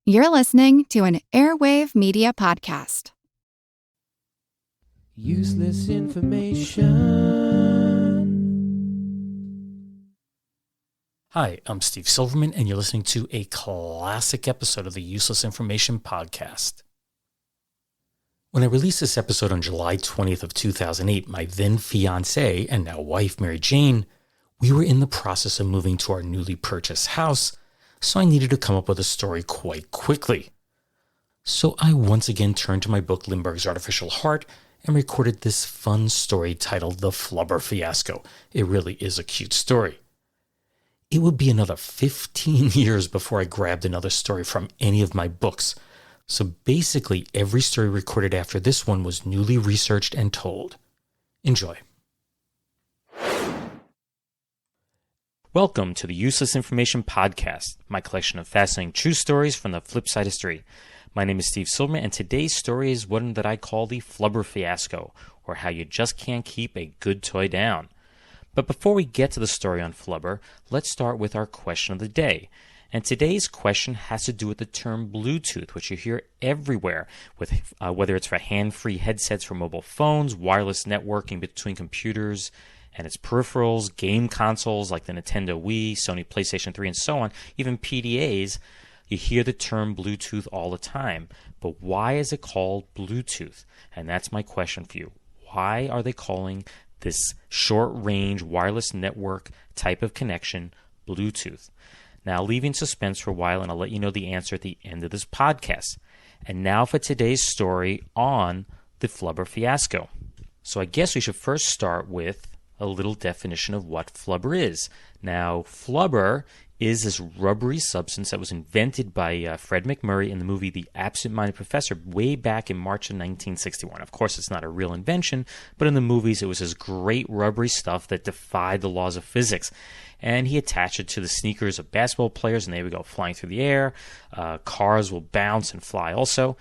You're listening to an Airwave Media Podcast. Useless information. Hi, I'm Steve Silverman, and you're listening to a classic episode of the Useless Information Podcast. When I released this episode on July 20th of 2008, my then fiancée and now wife, Mary Jane, we were in the process of moving to our newly purchased house, so I needed to come up with a story quite quickly. So I once again turned to my book Lindbergh's Artificial Heart and recorded this fun story titled The Flubber Fiasco. It really is a cute story. It would be another 15 years before I grabbed another story from any of my books. So basically every story recorded after this one was newly researched and told. Enjoy. Welcome to the Useless Information Podcast, my collection of fascinating true stories from the flip side history. My name is Steve Silverman, and today's story is one that I call the Flubber Fiasco, or how you just can't keep a good toy down. But before we get to the story on Flubber, let's start with our question of the day. And today's question has to do with the term Bluetooth, which you hear everywhere, with whether it's for hand-free headsets for mobile phones, wireless networking between computers and its peripherals, game consoles like the Nintendo Wii, Sony PlayStation 3, and so on, even PDAs. You hear the term Bluetooth all the time. But why is it called Bluetooth? And that's my question for you. Why are they calling this short-range wireless network type of connection Bluetooth? Now, leaving suspense for a while, and I'll let you know the answer at the end of this podcast. And now for today's story on the Flubber Fiasco. So I guess we should first start with a little definition of what flubber is. Now, flubber is this rubbery substance that was invented by Fred McMurray in the movie The Absent-Minded Professor way back in March of 1961. Of course, it's not a real invention, but in the movies it was this great rubbery stuff that defied the laws of physics. And he attached it to the sneakers of basketball players, and they would go flying through the air. Cars will bounce and fly also.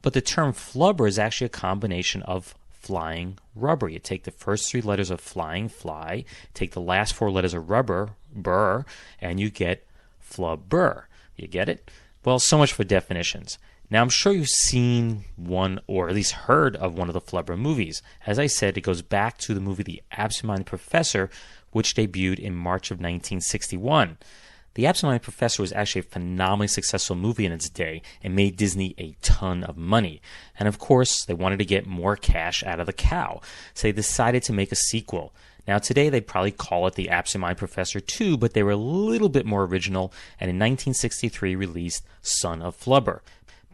But the term flubber is actually a combination of flying rubber. You take the first three letters of flying, fly, take the last four letters of rubber, burr, and you get flubber. You get it? Well, so much for definitions. Now, I'm sure you've seen one, or at least heard of one of the Flubber movies. As I said, it goes back to the movie The Absent-Minded Professor, which debuted in March of 1961. The Absent-Minded Professor was actually a phenomenally successful movie in its day and made Disney a ton of money. And of course, they wanted to get more cash out of the cow, so they decided to make a sequel. Now today they'd probably call it The Absent-Minded Professor 2, but they were a little bit more original, and in 1963 released Son of Flubber.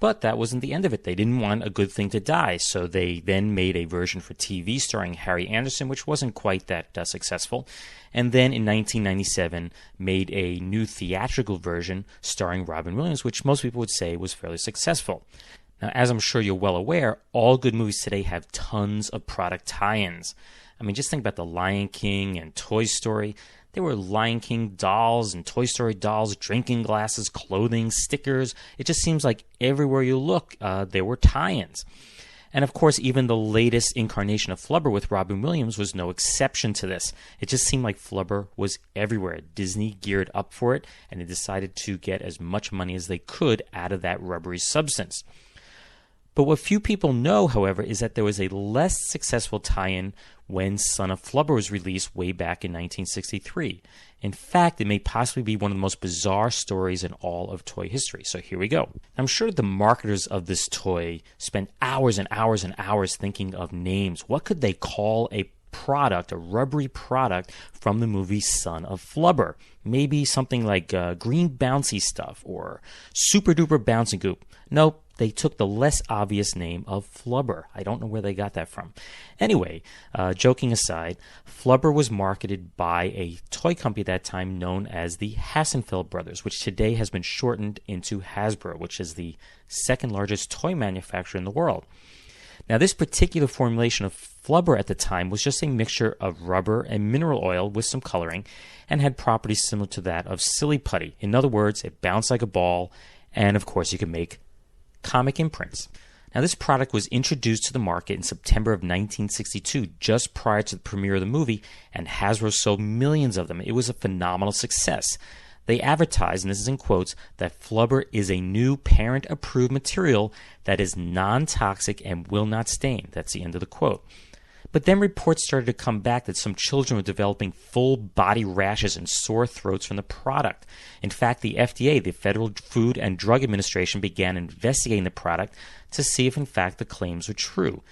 But that wasn't the end of it. They didn't want a good thing to die, so they then made a version for TV starring Harry Anderson, which wasn't quite that successful. And then in 1997 made a new theatrical version starring Robin Williams, which most people would say was fairly successful. Now, as I'm sure you're well aware, all good movies today have tons of product tie-ins. I mean, just think about The Lion King and Toy Story. There were Lion King dolls and Toy Story dolls, drinking glasses, clothing, stickers. It just seems like everywhere you look, there were tie-ins. And of course, even the latest incarnation of Flubber with Robin Williams was no exception to this. It just seemed like Flubber was everywhere. Disney geared up for it, and they decided to get as much money as they could out of that rubbery substance. But what few people know, however, is that there was a less successful tie-in when Son of Flubber was released way back in 1963. In fact, it may possibly be one of the most bizarre stories in all of toy history. So here we go. I'm sure the marketers of this toy spent hours and hours and hours thinking of names. What could they call a product, a rubbery product from the movie Son of Flubber? Maybe something like green bouncy stuff or super duper bouncy goop. Nope. They took the less obvious name of Flubber. I don't know where they got that from. Anyway, joking aside, Flubber was marketed by a toy company at that time known as the Hassenfeld Brothers, which today has been shortened into Hasbro, which is the second largest toy manufacturer in the world. Now, this particular formulation of Flubber at the time was just a mixture of rubber and mineral oil with some coloring and had properties similar to that of silly putty. In other words, it bounced like a ball, and of course you could make comic imprints. Now, this product was introduced to the market in September of 1962, just prior to the premiere of the movie, and Hasbro sold millions of them. It was a phenomenal success. They advertise, and this is in quotes, that Flubber is a new parent-approved material that is non-toxic and will not stain. That's the end of the quote. But then reports started to come back that some children were developing full body rashes and sore throats from the product. In fact, the FDA, the Federal Food and Drug Administration, began investigating the product to see if in fact the claims were true.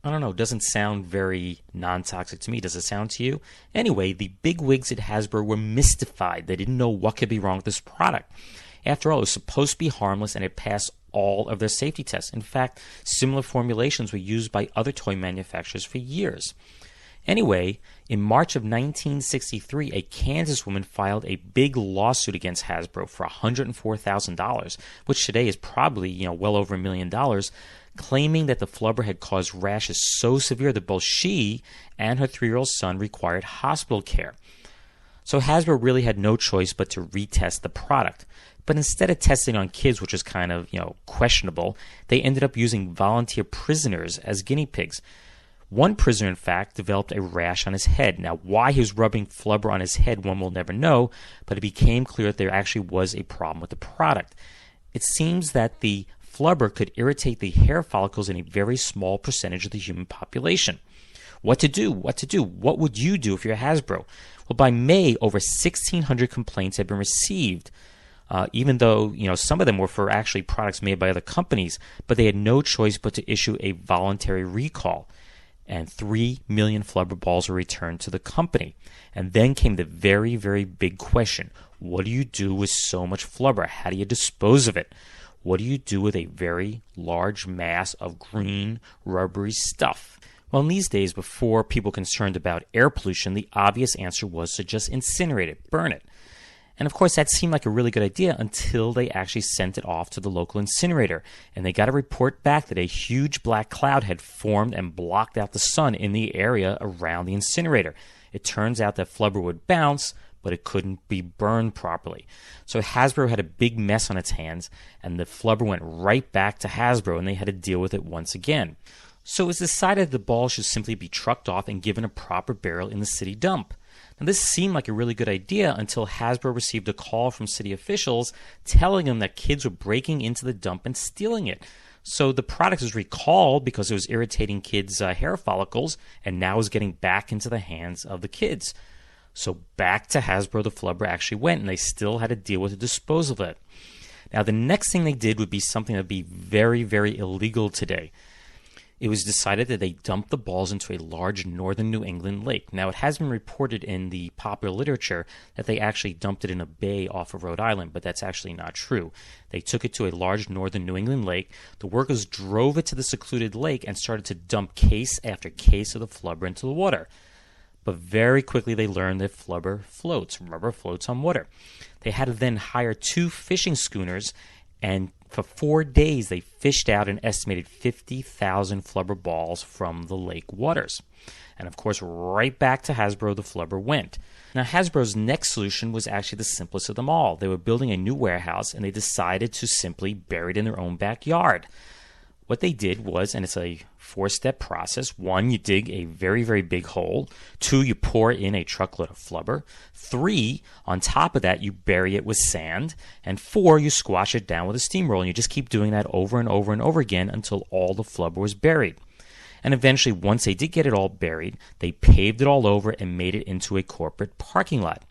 I don't know, it doesn't sound very non-toxic to me. Does it sound to you? Anyway, the bigwigs at Hasbro were mystified. They didn't know what could be wrong with this product. After all, it was supposed to be harmless and it passed all of their safety tests. In fact, similar formulations were used by other toy manufacturers for years. Anyway, in March of 1963, a Kansas woman filed a big lawsuit against Hasbro for $104,000, which today is probably, well over $1 million, claiming that the Flubber had caused rashes so severe that both she and her 3-year-old son required hospital care. So Hasbro really had no choice but to retest the product. But instead of testing on kids, which is kind of, questionable, they ended up using volunteer prisoners as guinea pigs. One prisoner, in fact, developed a rash on his head. Now, why he was rubbing Flubber on his head, one will never know, but it became clear that there actually was a problem with the product. It seems that the Flubber could irritate the hair follicles in a very small percentage of the human population. What to do? What would you do if you're Hasbro? Well, by May, over 1,600 complaints had been received. Even though, some of them were for actually products made by other companies, but they had no choice but to issue a voluntary recall. And 3 million Flubber balls were returned to the company. And then came the very, very big question. What do you do with so much Flubber? How do you dispose of it? What do you do with a very large mass of green, rubbery stuff? Well, in these days, before people concerned about air pollution, the obvious answer was to just incinerate it, burn it. And of course, that seemed like a really good idea until they actually sent it off to the local incinerator. And they got a report back that a huge black cloud had formed and blocked out the sun in the area around the incinerator. It turns out that Flubber would bounce, but it couldn't be burned properly. So Hasbro had a big mess on its hands, and the Flubber went right back to Hasbro, and they had to deal with it once again. So it was decided the ball should simply be trucked off and given a proper burial in the city dump. Now, this seemed like a really good idea until Hasbro received a call from city officials telling them that kids were breaking into the dump and stealing it. So the product was recalled because it was irritating kids' hair follicles, and now is getting back into the hands of the kids. So back to Hasbro the Flubber actually went, and they still had to deal with the disposal of it. Now, the next thing they did would be something that would be very, very illegal today. It was decided that they dumped the balls into a large northern New England lake. Now, it has been reported in the popular literature that they actually dumped it in a bay off of Rhode Island, but that's actually not true. They took it to a large northern New England lake. The workers drove it to the secluded lake and started to dump case after case of the Flubber into the water. But very quickly they learned that Flubber floats. Rubber floats on water. They had to then hire 2 fishing schooners, and for 4 days, they fished out an estimated 50,000 Flubber balls from the lake waters. And of course, right back to Hasbro the Flubber went. Now, Hasbro's next solution was actually the simplest of them all. They were building a new warehouse, and they decided to simply bury it in their own backyard. What they did was, and it's a 4-step process. 1, you dig a very, very big hole. 2, you pour in a truckload of Flubber. 3, on top of that, you bury it with sand. And 4, you squash it down with a steamroller. And you just keep doing that over and over and over again until all the Flubber was buried. And eventually, once they did get it all buried, they paved it all over and made it into a corporate parking lot.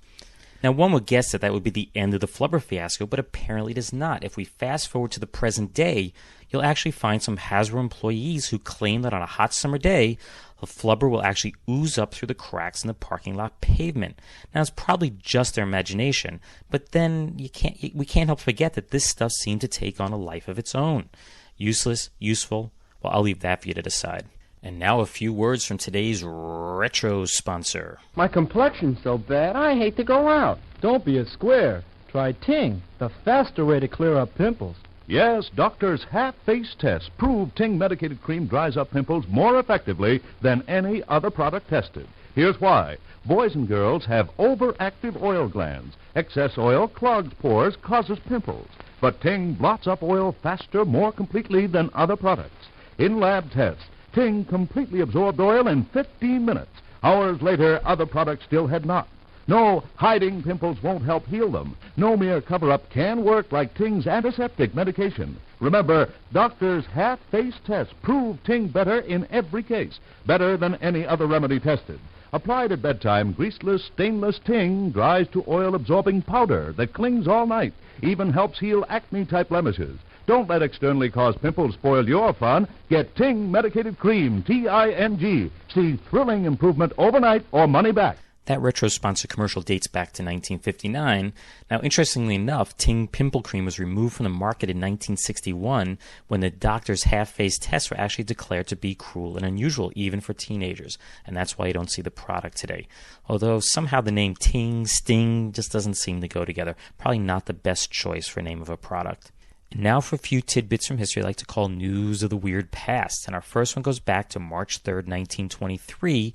Now, one would guess that that would be the end of the Flubber fiasco, but apparently it is not. If we fast forward to the present day, you'll actually find some Hasbro employees who claim that on a hot summer day, the Flubber will actually ooze up through the cracks in the parking lot pavement. Now, it's probably just their imagination, but then we can't help forget that this stuff seemed to take on a life of its own. Useless, useful, well, I'll leave that for you to decide. And now a few words from today's retro sponsor. My complexion's so bad, I hate to go out. Don't be a square. Try Ting, the faster way to clear up pimples. Yes, doctors' half-face tests prove Ting medicated cream dries up pimples more effectively than any other product tested. Here's why. Boys and girls have overactive oil glands. Excess oil clogs pores, causes pimples. But Ting blots up oil faster, more completely than other products. In lab tests, Ting completely absorbed oil in 15 minutes. Hours later, other products still had not. No, hiding pimples won't help heal them. No mere cover-up can work like Ting's antiseptic medication. Remember, doctors' half-face tests prove Ting better in every case, better than any other remedy tested. Applied at bedtime, greaseless, stainless Ting dries to oil-absorbing powder that clings all night, even helps heal acne-type blemishes. Don't let externally caused pimples spoil your fun. Get Ting Medicated Cream, T-I-N-G. See thrilling improvement overnight or money back. That retro-sponsored commercial dates back to 1959. Now, interestingly enough, Ting Pimple Cream was removed from the market in 1961 when the doctor's half-face tests were actually declared to be cruel and unusual, even for teenagers. And that's why you don't see the product today. Although somehow the name Ting, Sting just doesn't seem to go together. Probably not the best choice for a name of a product. And now for a few tidbits from history I like to call News of the Weird Past. And our first one goes back to March 3rd, 1923,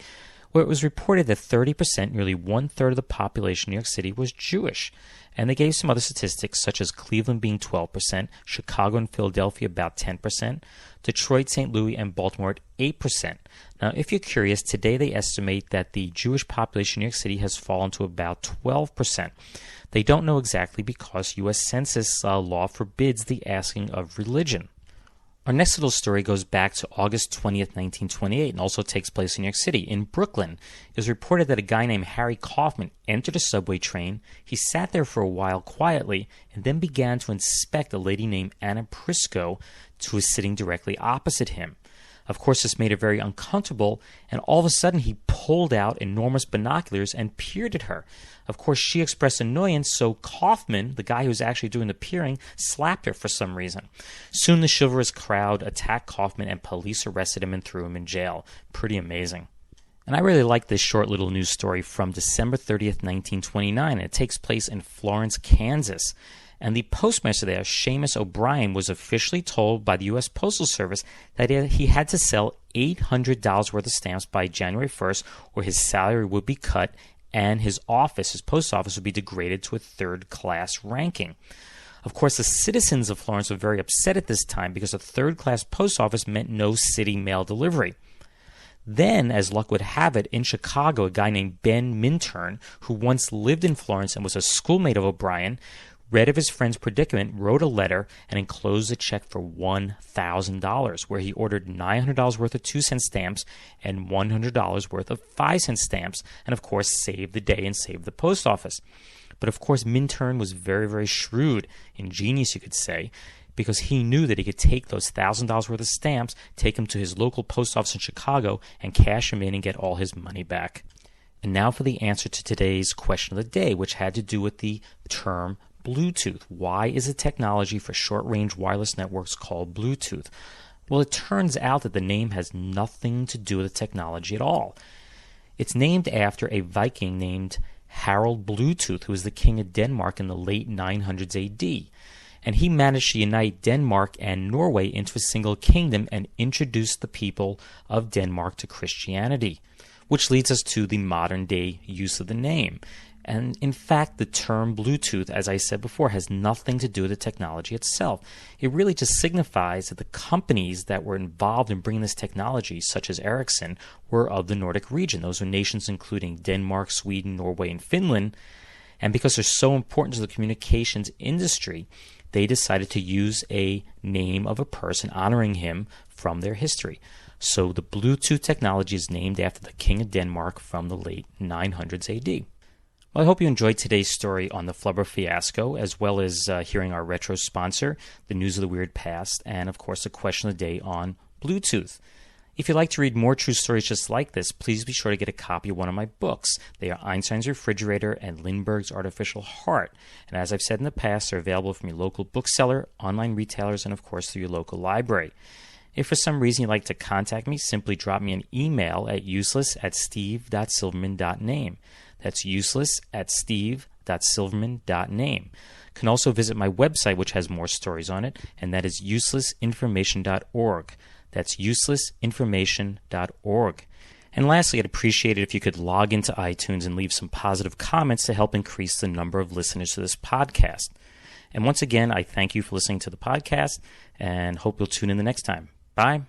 where it was reported that 30%, nearly one-third of the population in New York City, was Jewish. And they gave some other statistics, such as Cleveland being 12%, Chicago and Philadelphia about 10%, Detroit, St. Louis, and Baltimore at 8%. Now, if you're curious, today they estimate that the Jewish population in New York City has fallen to about 12%. They don't know exactly because U.S. Census law forbids the asking of religion. Our next little story goes back to August 20th, 1928, and also takes place in New York City. In Brooklyn, it was reported that a guy named Harry Kaufman entered a subway train. He sat there for a while quietly and then began to inspect a lady named Anna Prisco, who was sitting directly opposite him. Of course, this made her very uncomfortable, and all of a sudden he pulled out enormous binoculars and peered at her. Of course, she expressed annoyance, so Kaufman, the guy who was actually doing the peering, slapped her for some reason. Soon the chivalrous crowd attacked Kaufman, and police arrested him and threw him in jail. Pretty amazing. And I really like this short little news story from December 30th, 1929, and it takes place in Florence, Kansas. And the postmaster there, Seamus O'Brien, was officially told by the U.S. Postal Service that he had to sell $800 worth of stamps by January 1st, or his salary would be cut, and his post office, would be degraded to a third-class ranking. Of course, the citizens of Florence were very upset at this time because a third-class post office meant no city mail delivery. Then, as luck would have it, in Chicago, a guy named Ben Minturn, who once lived in Florence and was a schoolmate of O'Brien, read of his friend's predicament, wrote a letter, and enclosed a check for $1,000, where he ordered $900 worth of 2-cent stamps and $100 worth of 5-cent stamps, and of course saved the day and saved the post office. But of course Minturn was very, very shrewd, ingenious you could say, because he knew that he could take those $1,000 worth of stamps, take them to his local post office in Chicago, and cash them in and get all his money back. And now for the answer to today's question of the day, which had to do with the term Bluetooth. Why is a technology for short-range wireless networks called Bluetooth? Well, it turns out that the name has nothing to do with the technology at all. It's named after a Viking named Harald Bluetooth, who was the king of Denmark in the late 900s AD. And he managed to unite Denmark and Norway into a single kingdom and introduced the people of Denmark to Christianity, which leads us to the modern-day use of the name. And in fact, the term Bluetooth, as I said before, has nothing to do with the technology itself. It really just signifies that the companies that were involved in bringing this technology, such as Ericsson, were of the Nordic region. Those were nations including Denmark, Sweden, Norway, and Finland. And because they're so important to the communications industry, they decided to use a name of a person honoring him from their history. So the Bluetooth technology is named after the king of Denmark from the late 900s AD. Well, I hope you enjoyed today's story on the Flubber Fiasco, as well as hearing our retro sponsor, the News of the Weird Past, and of course the question of the day on Bluetooth. If you'd like to read more true stories just like this, please be sure to get a copy of one of my books. They are Einstein's Refrigerator and Lindbergh's Artificial Heart. And as I've said in the past, they're available from your local bookseller, online retailers, and of course through your local library. If for some reason you'd like to contact me, simply drop me an email at useless@steve.silverman.name. That's useless@steve.silverman.name. You can also visit my website, which has more stories on it, and that is uselessinformation.org. That's uselessinformation.org. And lastly, I'd appreciate it if you could log into iTunes and leave some positive comments to help increase the number of listeners to this podcast. And once again, I thank you for listening to the podcast and hope you'll tune in the next time. Bye.